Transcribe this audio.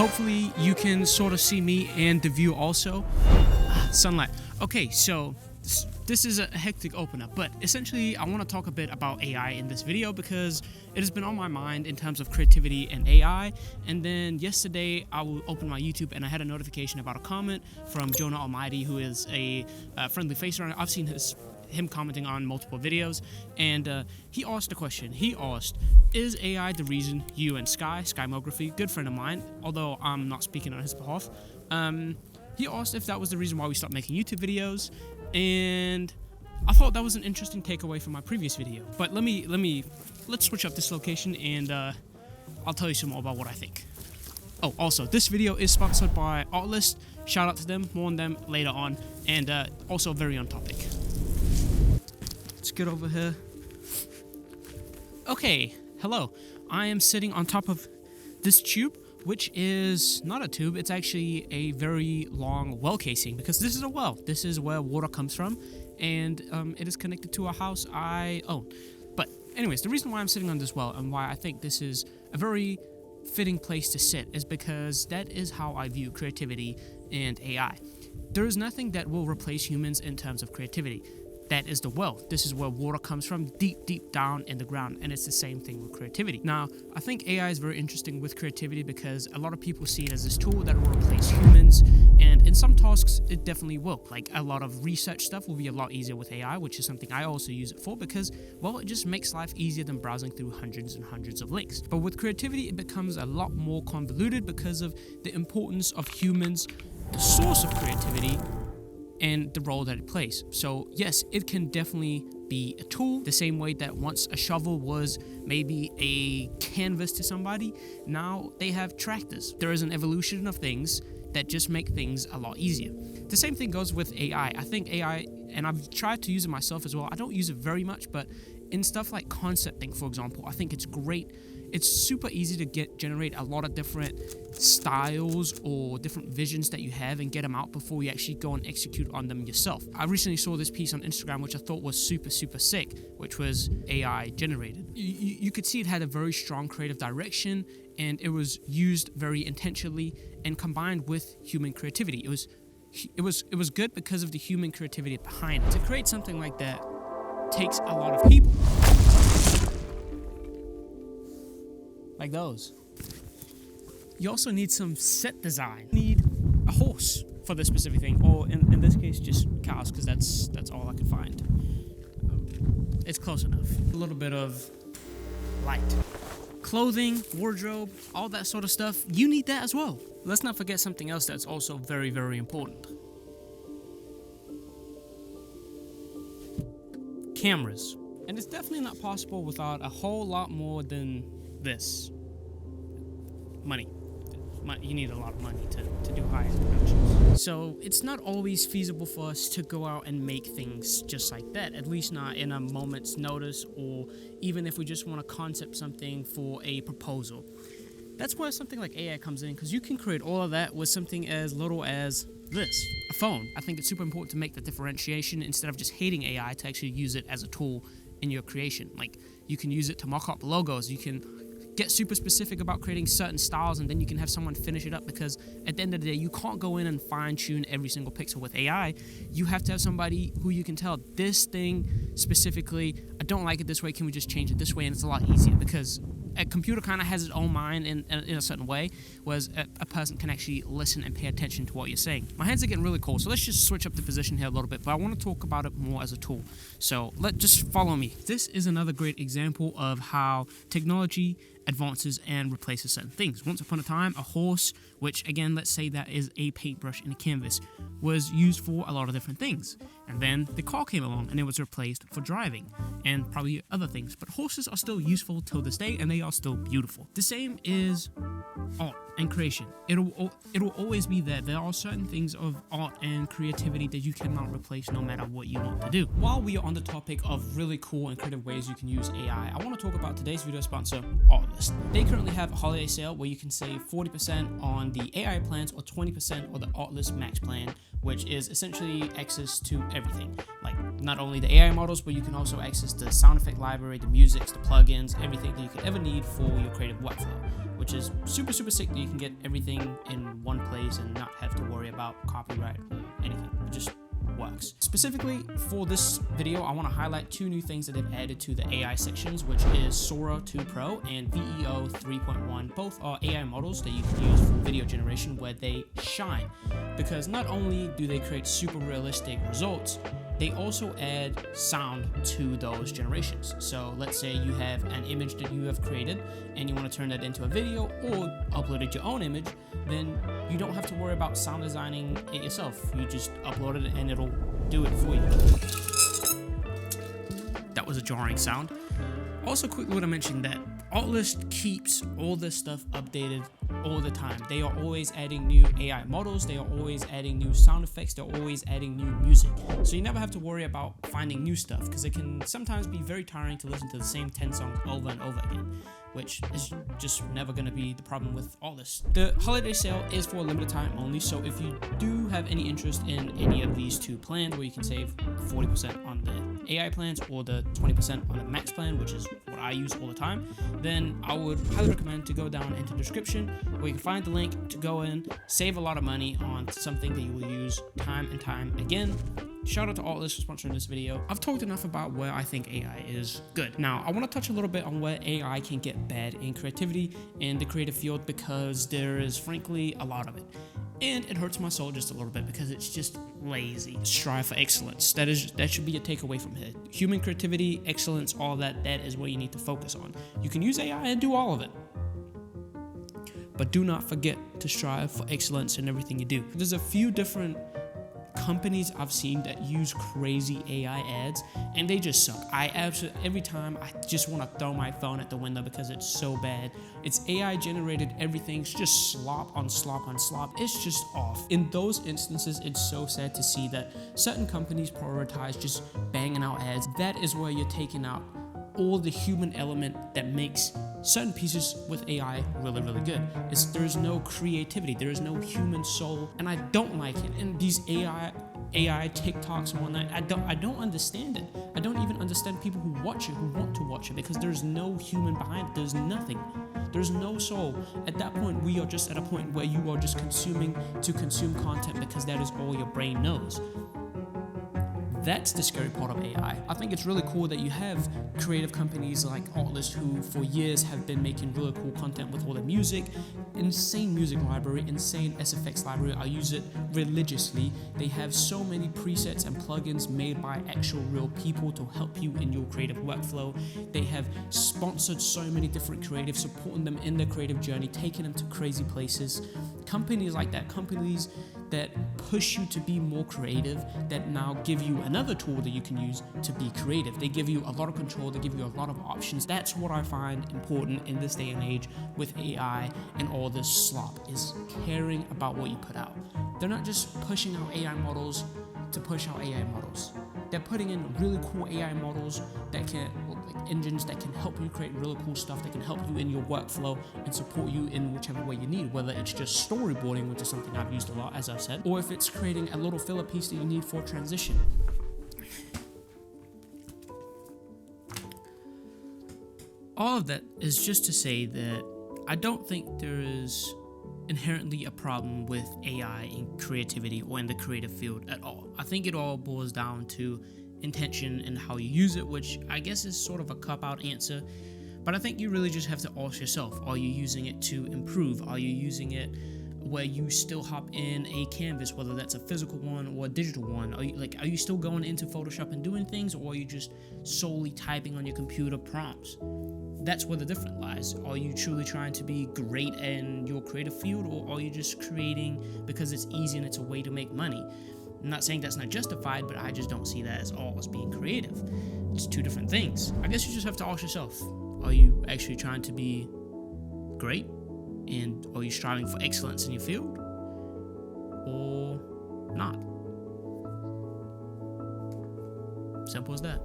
Hopefully you can sort of see me and the view also. Sunlight. Okay, so this is a hectic opener, but essentially I want to talk a bit about AI in this video because it has been on my mind in terms of creativity and AI. And then yesterday I opened my YouTube and I had a notification about a comment from Jonah Almighty, who is a friendly face runner. I've seen him commenting on multiple videos, and he asked a question. He asked, is AI the reason you and Skymography, good friend of mine, although I'm not speaking on his behalf, he asked if that was the reason why we stopped making YouTube videos, and I thought that was an interesting takeaway from my previous video. But let's switch up this location, and I'll tell you some more about what I think. Oh, also, this video is sponsored by Artlist. Shout out to them, more on them later on, and also very on topic. Let's get over here. Okay, hello. I am sitting on top of this tube, which is not a tube, it's actually a very long well casing, because this is a well. This is where water comes from, and it is connected to a house I own. But anyways, the reason why I'm sitting on this well and why I think this is a very fitting place to sit is because that is how I view creativity and AI. There is nothing that will replace humans in terms of creativity. That is the well. This is where water comes from, deep down in the ground, and it's the same thing with creativity. Now, I think AI is very interesting with creativity because a lot of people see it as this tool that will replace humans, and in some tasks, it definitely will. Like, a lot of research stuff will be a lot easier with AI, which is something I also use it for because, well, it just makes life easier than browsing through hundreds and hundreds of links. But with creativity, it becomes a lot more convoluted because of the importance of humans, the source of creativity, and the role that it plays. So yes, it can definitely be a tool, the same way that once a shovel was maybe a canvas to somebody, now they have tractors. There is an evolution of things that just make things a lot easier. The same thing goes with AI. I think AI, and I've tried to use it myself as well, I don't use it very much, but in stuff like concepting, for example, I think it's great. It's super easy to generate a lot of different styles or different visions that you have and get them out before you actually go and execute on them yourself. I recently saw this piece on Instagram which I thought was super sick, which was AI generated. You could see it had a very strong creative direction, and it was used very intentionally and combined with human creativity. It was good because of the human creativity behind it. To create something like that takes a lot of people. Like those. You also need some set design. You need a horse for this specific thing, or in this case, just cows, because that's all I could find. It's close enough. A little bit of light. Clothing, wardrobe, all that sort of stuff, you need that as well. Let's not forget something else that's also very, very important. Cameras. And it's definitely not possible without a whole lot more than this. Money. You need a lot of money to do high-end productions. So it's not always feasible for us to go out and make things just like that, at least not in a moment's notice, or even if we just want to concept something for a proposal. That's where something like AI comes in, because you can create all of that with something as little as this, a phone. I think it's super important to make the differentiation instead of just hating AI, to actually use it as a tool in your creation. Like, you can use it to mock up logos, you can get super specific about creating certain styles, and then you can have someone finish it up, because at the end of the day, you can't go in and fine-tune every single pixel with AI. You have to have somebody who you can tell, this thing specifically, I don't like it this way, can we just change it this way? And it's a lot easier, because a computer kind of has its own mind in a certain way, whereas a person can actually listen and pay attention to what you're saying. My hands are getting really cold, so let's just switch up the position here a little bit, but I want to talk about it more as a tool. So just follow me. This is another great example of how technology advances and replaces certain things. Once upon a time, a horse, which again, let's say that is a paintbrush and a canvas, was used for a lot of different things. And then the car came along and it was replaced for driving and probably other things. But horses are still useful till this day, and they are still beautiful. The same is art and creation. It'll always be there. There are certain things of art and creativity that you cannot replace no matter what you want to do. While we are on the topic of really cool and creative ways you can use AI, I want to talk about today's video sponsor, Artlist. They currently have a holiday sale where you can save 40% on the AI plans or 20% on the Artlist Max plan, which is essentially access to everything, like not only the AI models, but you can also access the sound effect library, the musics, the plugins, everything that you could ever need for your creative workflow, which is super sick that you can get everything in one place and not have to worry about copyright or anything. It just works. Specifically for this video, I want to highlight two new things that they've added to the AI sections, which is Sora 2 Pro and VEO 3.1. Both are AI models that you can use for video generation where they shine, because not only do they create super realistic results, they also add sound to those generations. So let's say you have an image that you have created and you want to turn that into a video or uploaded your own image, then you don't have to worry about sound designing it yourself. You just upload it and it'll do it for you. That was a jarring sound. Also quickly want to mention that Artlist keeps all this stuff updated all the time. They are always adding new AI models, they are always adding new sound effects, they're always adding new music. So you never have to worry about finding new stuff, because it can sometimes be very tiring to listen to the same 10 songs over and over again, which is just never going to be the problem with all this. The holiday sale is for a limited time only, so if you do have any interest in any of these two plans where you can save 40% on the AI plans or the 20% on the max plan, which is what I use all the time, then I would highly recommend to go down into the description where you can find the link to go in, save a lot of money on something that you will use time and time again. Shout out to Artlist for sponsoring this video. I've talked enough about where I think AI is good. Now, I want to touch a little bit on where AI can get bad in creativity in the creative field, because there is frankly a lot of it. And it hurts my soul just a little bit because it's just lazy. Strive for excellence. That should be a takeaway from here. Human creativity, excellence, all that is what you need to focus on. You can use AI and do all of it, but do not forget to strive for excellence in everything you do. There's a few different companies I've seen that use crazy AI ads, and they just suck. Every time I just want to throw my phone at the window because it's so bad. It's AI generated, everything's just slop on slop on slop. It's just off. In those instances, it's so sad to see that certain companies prioritize just banging out ads. That is where you're taking out all the human element that makes certain pieces with AI really good. There's no creativity, there is no human soul, and I don't like it. And these AI TikToks and whatnot, I don't understand it. I don't even understand people who watch it, who want to watch it, because there's no human behind it. There's nothing. There's no soul. At that point, we are just at a point where you are just consuming to consume content because that is all your brain knows. That's the scary part of AI. I think it's really cool that you have creative companies like Artlist, who for years have been making really cool content with all the music, insane music library, insane SFX library. I use it religiously. They have so many presets and plugins made by actual real people to help you in your creative workflow. They have sponsored so many different creatives, supporting them in their creative journey, taking them to crazy places. Companies like that, companies that push you to be more creative, that now give you another tool that you can use to be creative. They give you a lot of control, they give you a lot of options. That's what I find important in this day and age with AI and all this slop, is caring about what you put out. They're not just pushing out AI models to push out AI models. They're putting in really cool AI models that can, like engines that can help you create really cool stuff, that can help you in your workflow and support you in whichever way you need, whether it's just storyboarding, which is something I've used a lot, as I've said, or if it's creating a little filler piece that you need for transition. All of that is just to say that I don't think there is inherently a problem with AI in creativity or in the creative field at all. I think it all boils down to intention and how you use it, which I guess is sort of a cop-out answer, but I think you really just have to ask yourself, are you using it to improve? Are you using it where you still hop in a canvas, whether that's a physical one or a digital one? Are you still going into Photoshop and doing things, or are you just solely typing on your computer prompts? That's where the difference lies. Are you truly trying to be great in your creative field, or are you just creating because it's easy and it's a way to make money? I'm not saying that's not justified, but I just don't see that as all as being creative. It's two different things. I guess you just have to ask yourself, are you actually trying to be great? And are you striving for excellence in your field? Or not? Simple as that.